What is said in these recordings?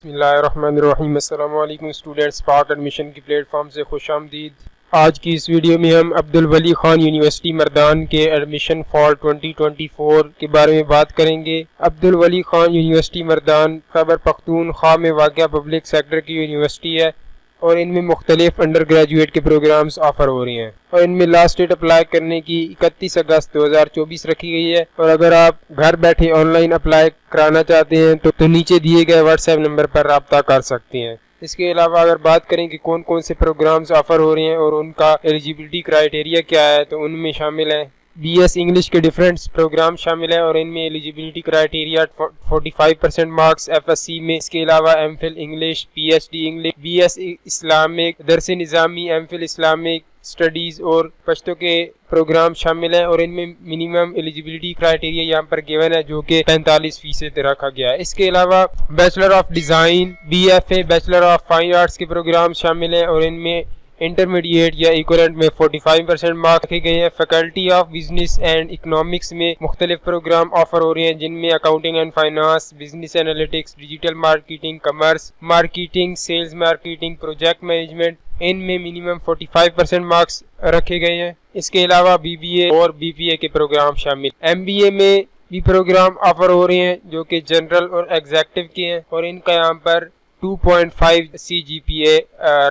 बिस्मिल्लाहिर्रहमानिर्रहीम। अस्सलाम वालेकुम स्टूडेंट्स, स्पार्क एडमिशन की प्लेटफॉर्म से खुशामदीद। आज की इस वीडियो में हम अब्दुल वली खान यूनिवर्सिटी मर्दान के एडमिशन फॉर 2024 के बारे में बात करेंगे। अब्दुल वली खान यूनिवर्सिटी मर्दान खैबर पख्तूनख्वा में वाक़या पब्लिक सेक्टर की यूनिवर्सिटी है और इनमें मुख्तलिफ अंडर ग्रेजुएट के प्रोग्राम्स ऑफर हो रहे हैं और इनमें लास्ट डेट अप्लाई करने की 31 अगस्त 2024 रखी गई है। और अगर आप घर बैठे ऑनलाइन अप्लाई कराना चाहते हैं तो नीचे दिए गए व्हाट्सएप नंबर पर रब्ता कर सकते हैं। इसके अलावा अगर बात करें कि कौन कौन से प्रोग्राम्स ऑफर हो रहे हैं और उनका एलिजिबिलिटी क्राइटेरिया क्या है, तो उनमें शामिल है BS इंग्लिश के डिफरेंट प्रोग्राम शामिल है और इनमें एलिजिबिलिटी क्राइटेरिया 45% मार्क्स FSC में। इसके अलावा MPhil English, PhD English, BS Islamic, दरस निज़ामी, MPhil इस्लामिक स्टडीज़ और पश्तो के प्रोग्राम शामिल है और इनमें मिनिमम एलिजिबिलिटी क्राइटेरिया यहाँ पर गिवन है जो कि 45% रखा गया है। इसके अलावा bachelor of design, BFA, bachelor of fine arts के प्रोग्राम शामिल है और इनमें इंटरमीडिएट या इक्वलेंट में 45% मार्क्स रखे गए हैं। Faculty of business and economics में मुख्तलिफ प्रोग्राम ऑफर हो रहे हैं जिनमें accounting and finance, business analytics, digital marketing, commerce marketing, sales marketing, project management, इनमें मिनिमम 45% मार्क्स रखे गए हैं। इसके अलावा BBA और BPA के प्रोग्राम शामिल। MBA में भी प्रोग्राम ऑफर हो रहे हैं जो कि जनरल और एग्जेक्टिव के हैं और इनका यहाँ पर 2.5 CGPA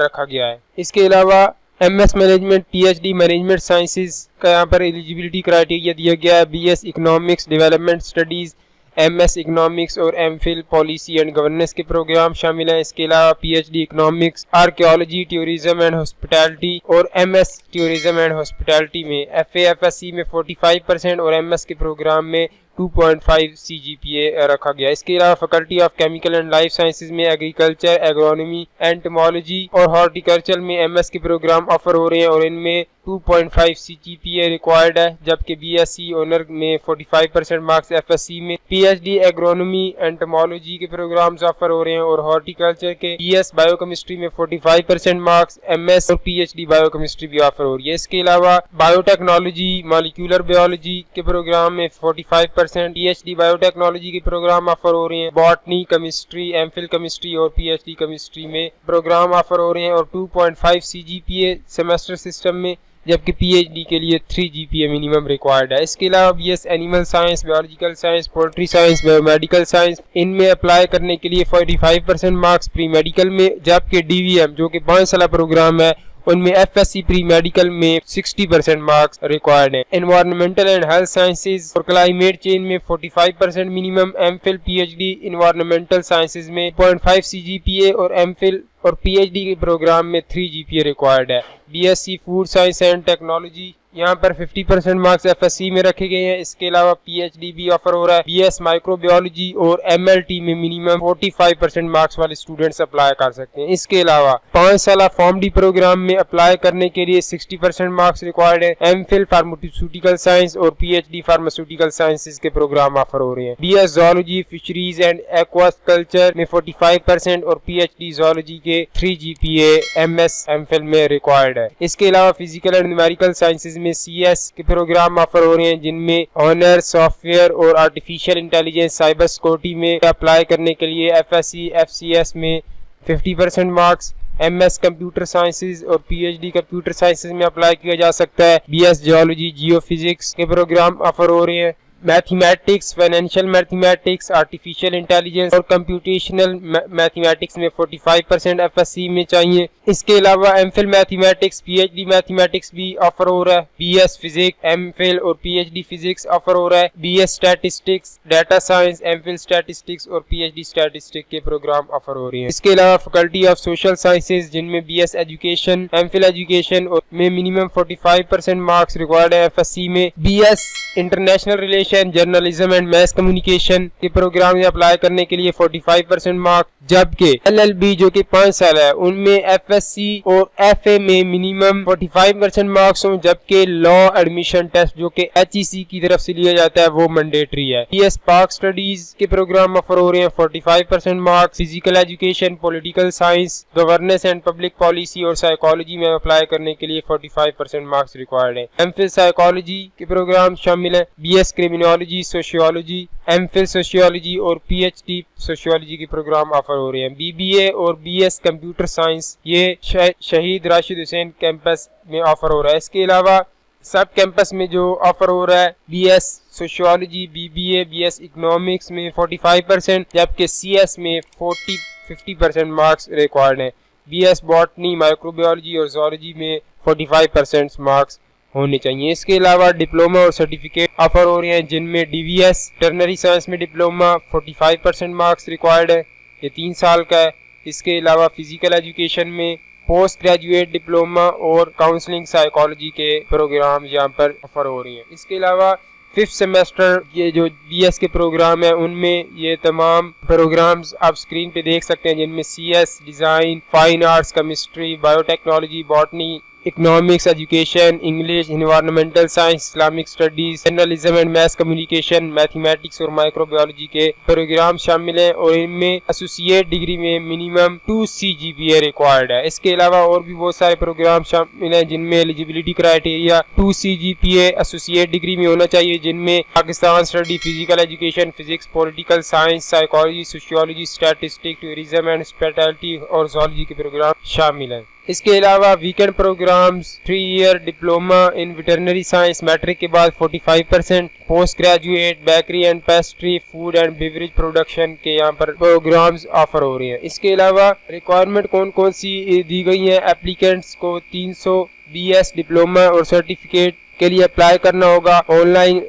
रखा गया है। इसके अलावा MS management, PhD management sciences का यहाँ पर एलिजिबिलिटी क्राइटेरिया दिया गया है। BS economics development studies, MS economics और MPhil पॉलिसी एंड गवर्नेंस के प्रोग्राम शामिल हैं। इसके अलावा PhD economics, archaeology, tourism and hospitality और MS टूरिज्म एंड हॉस्पिटैलिटी में FA FSC में 45% और MS के प्रोग्राम में 2.5 CGPA रखा गया। इसके अलावा faculty of chemical and life sciences में एग्रीकल्चर, एग्रोनॉमी, एंटोमोलॉजी और हॉर्टिकल्चर में MS के प्रोग्राम ऑफर हो रहे हैं और इनमें 2.5 CGPA रिक्वायर्ड है, जबकि BSc ऑनर में 45% मार्क्स FSC में। PhD एग्रोनॉमी, एंटोमोलॉजी के प्रोग्राम्स ऑफर हो रहे हैं और हॉर्टिकल्चर के BS बायोकेमिस्ट्री में 45% मार्क्स, MS और PhD बायोकेमिस्ट्री भी ऑफर हो रही है। इसके अलावा बायोटेक्नोलॉजी, मॉलिक्यूलर बायोलॉजी के प्रोग्राम में 45%, PhD बायोटेक्नोलॉजी के प्रोग्राम ऑफर हो रहे हैं। बॉटनी, केमिस्ट्री, MPhil केमिस्ट्री और PhD केमिस्ट्री में प्रोग्राम ऑफर हो रहे हैं और 2.5 CGPA सेमेस्टर सिस्टम में, जबकि PhD के लिए 3 GPA मिनिमम रिक्वायर्ड है। इसके अलावा BS animal science, biological science, poultry science, biomedical science, इनमें अप्लाई करने के लिए 45% मार्क्स प्री मेडिकल में, जबकि DVM जो कि 5 साल प्रोग्राम है उनमें FSC प्री मेडिकल में 60% मार्क्स रिक्वायर्ड है। एनवायरमेंटल एंड हेल्थ साइंसेज और क्लाइमेट चेंज में 45% minimum, MPhil PhD environmental sciences में 0.5 CGPA और MPhil और PhD के प्रोग्राम में 3 GPA रिक्वायर्ड है। BSc food science and technology यहाँ पर 50% मार्क्स FSC में रखे गए हैं। इसके अलावा PhD भी ऑफर हो रहा है। BS माइक्रोबायोलॉजी और MLT में मिनिमम 45% मार्क्स वाले स्टूडेंट्स अप्लाई कर सकते हैं। इसके अलावा 5 साल फॉर्म डी प्रोग्राम में अप्लाई करने के लिए 60% मार्क्स रिक्वायर्ड है। MPhil फार्मास्यूटिकल साइंस और PhD फार्मास्यूटिकल साइंसेज के प्रोग्राम ऑफर हो रहे हैं। BS zoology, fisheries and aquaculture में 45% और PhD जोलॉजी के 3 GPA MS MPhil में रिक्वायर्ड है। इसके अलावा फिजिकल एंड न्यूमेरिकल साइंसेज में CS के प्रोग्राम ऑफर हो रहे हैं जिनमें ऑनर सॉफ्टवेयर और आर्टिफिशियल इंटेलिजेंस साइबर सिक्योरिटी में अप्लाई करने के लिए FSC FCS में 50% मार्क्स, MS कंप्यूटर साइंसेज और PhD कंप्यूटर साइंसेज में अप्लाई किया जा सकता है। BS जियोलॉजी, जियोफिजिक्स के प्रोग्राम ऑफर हो रहे हैं। Mathematics, financial mathematics, artificial intelligence और कंप्यूटेशनल मैथमेटिक्स में 45% FSC में चाहिए। इसके अलावा MPhil मैथमेटिक्स, PhD मैथमेटिक्स भी ऑफर हो रहा है। BS फिजिक्स, MPhil और PhD फिजिक्स ऑफर हो रहा है। BS statistics, data science, MPhil statistics और PhD स्टैटिस्टिक्स के प्रोग्राम ऑफर हो रही हैं। इसके अलावा फैकल्टी ऑफ सोशल साइंसेज जिनमें BS एजुकेशन, MPhil एजुकेशन में मिनिमम 45% मार्क्स रिक्वायर्ड है FSC में। BS international relation, journalism and mess communication के प्रोग्राम में अप्लाई करने के लिए 45% मार्क्स, जबकि LLB जो कि 5 साल है उनमें FSC और FA में मिनिमम 45% मार्क्स हों, जबकि लॉ एडमिशन टेस्ट जो कि HEC की तरफ से लिया जाता है वो मैंडेटरी है। BS पाक स्टडीज के प्रोग्राम ऑफर हो रहे हैं 45% marks. Physical education, political science, governance and public policy और साइकोलॉजी में अप्लाई करने के लिए 45% मार्क्स रिक्वायर्ड है। MPhil साइकोलॉजी के प्रोग्राम शामिल है। BS criminology, sociology, MPhil sociology और पीएचडी सोशियोलॉजी के प्रोग्राम ऑफर हो रहे हैं। बीबीए और बीएस कंप्यूटर साइंस ये शहीद राशिद हुसैन कैंपस में ऑफर हो रहा है। इसके अलावा सब कैंपस में जो ऑफर हो रहा है BS sociology, BBA, BS economics में 45%, जबकि सीएस में 50% मार्क्स रिक्वायर्ड हैं। बीएस बॉटनी, माइक्रोबायोलॉजी और जोलॉजी में 45% मार्क्स होने चाहिए। इसके अलावा डिप्लोमा और सर्टिफिकेट ऑफर हो रहे हैं, जिनमें डीवीएस टर्नरी साइंस में डिप्लोमा 45% मार्क्स रिक्वायर्ड है, ये 3 साल का है। इसके अलावा फिजिकल एजुकेशन में पोस्ट ग्रेजुएट डिप्लोमा और काउंसलिंग साइकोलॉजी के प्रोग्राम यहाँ पर ऑफर हो रही हैं। इसके अलावा 5th सेमेस्टर ये जो बीएस के प्रोग्राम है उनमें ये तमाम प्रोग्राम्स आप स्क्रीन पे देख सकते हैं, जिनमें CS, design, fine arts, chemistry, biotechnology, botany, economics, education, English, environmental science, Islamic studies, journalism and math communication, mathematics और माइक्रोबायोलॉजी के प्रोग्राम शामिल हैं और इनमें एसोसिएट डिग्री में मिनिमम 2 CGPA रिक्वायर्ड है। इसके अलावा और भी बहुत सारे प्रोग्राम शामिल हैं, जिनमें eligibility criteria 2 CGPA associate degree में होना चाहिए, जिनमें Pakistan study, physical education, physics, political science, psychology, sociology, statistics, tourism and hospitality और जोलॉजी के प्रोग्राम शामिल हैं। इसके अलावा weekend programmes 3 year diploma in veterinary science matric के बाद 45%, post graduate bakery and pastry, food and beverage production के यहाँ पर प्रोग्राम्स ऑफर हो रहे हैं। इसके अलावा रिक्वायरमेंट कौन कौन सी दी गई है, एप्लीकेंट्स को 300 BS डिप्लोमा और सर्टिफिकेट के लिए अप्लाई करना होगा, ऑनलाइन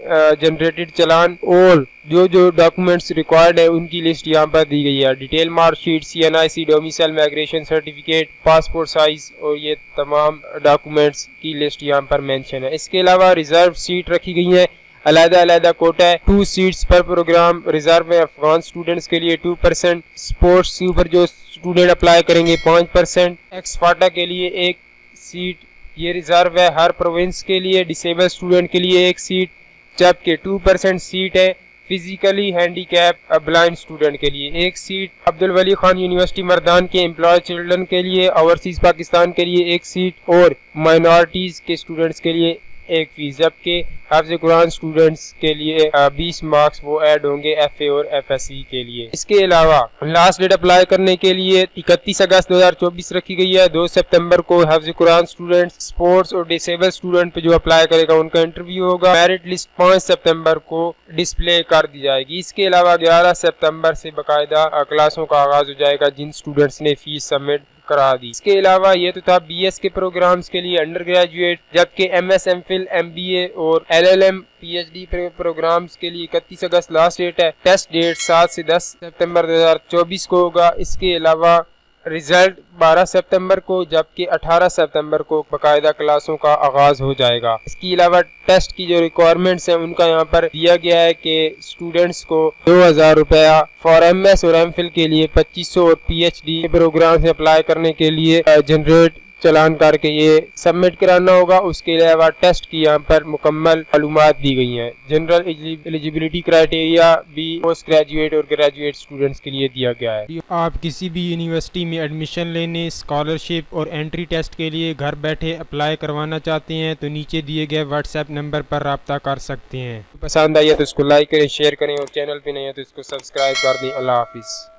जनरेटेड चालान और जो डॉक्यूमेंट्स रिक्वायर्ड है उनकी लिस्ट यहाँ पर दी गई है। Detail marksheet, CNIC, domicile migration certificate, passport size और ये तमाम डॉक्यूमेंट्स की लिस्ट यहाँ पर मेंशन है। इसके अलावा रिजर्व सीट रखी गई है, अलग-अलग कोटा है, 2 सीट्स पर प्रोग्राम रिजर्व है। अफगान स्टूडेंट्स के लिए 2%, स्पोर्ट्स के ऊपर जो स्टूडेंट अप्लाई करेंगे 5%, एक्स-फाटा के लिए 1 सीट ये रिजर्व है। हर प्रोविंस के लिए डिसेबल स्टूडेंट के लिए 1 सीट, जबकि 2% सीट है फिजिकली हैंडीकैप ब्लाइंड स्टूडेंट के लिए 1 सीट। अब्दुल वली खान यूनिवर्सिटी मर्दान के एम्प्लॉय चिल्ड्रन के लिए, ओवरसीज पाकिस्तान के लिए 1 सीट और माइनॉरिटीज के स्टूडेंट्स के लिए 1 फीस, जबकि हाफ़िज़ कुरान स्टूडेंट्स के लिए 20 मार्क्स वो ऐड होंगे FA और FSC के लिए। इसके अलावा लास्ट डेट अप्लाई करने के लिए 31 अगस्त 2024 रखी गई है। 2 सितंबर को हाफ़िज़ कुरान स्टूडेंट्स, स्पोर्ट्स और डिसेबल स्टूडेंट पे जो अप्लाई करेगा उनका इंटरव्यू होगा। मेरिट लिस्ट 5 सितंबर को डिस्प्ले कर दी जाएगी। इसके अलावा 11 सितंबर से बाकायदा क्लासों का आगाज हो जाएगा जिन स्टूडेंट्स ने फीस सबमिट करा दी। इसके अलावा ये तो था BS के प्रोग्राम्स के लिए अंडर ग्रेजुएट, जबकि MS, MPhil, MBA और LLM PhD प्रोग्राम्स के लिए 31 अगस्त लास्ट डेट है। टेस्ट डेट 7 से 10 सितंबर 2024 को होगा। इसके अलावा रिजल्ट 12 सितंबर को, जबकि 18 सितंबर को बाकायदा क्लासों का आगाज हो जाएगा। इसके अलावा टेस्ट की जो रिक्वायरमेंट्स हैं उनका यहाँ पर दिया गया है कि स्टूडेंट्स को 2000 रुपया फॉर MS और MPhil के लिए 2500 और PhD प्रोग्राम से अप्लाई करने के लिए जनरेट चलान करके ये सबमिट कराना होगा। उसके अलावा टेस्ट की यहाँ पर मुकम्मल मालूमात दी गई हैं। जनरल एलिजिबिलिटी क्राइटेरिया भी पोस्ट ग्रेजुएट और ग्रेजुएट स्टूडेंट्स के लिए दिया गया है। आप किसी भी यूनिवर्सिटी में एडमिशन लेने, स्कॉलरशिप और एंट्री टेस्ट के लिए घर बैठे अप्लाई करवाना चाहते हैं तो नीचे दिए गए व्हाट्सएप नंबर पर रब्ता कर सकते हैं। पसंद आई है तो इसको लाइक करें, शेयर करें और चैनल पे नहीं है तो इसको सब्सक्राइब कर दें। अल्लाह हाफिज़।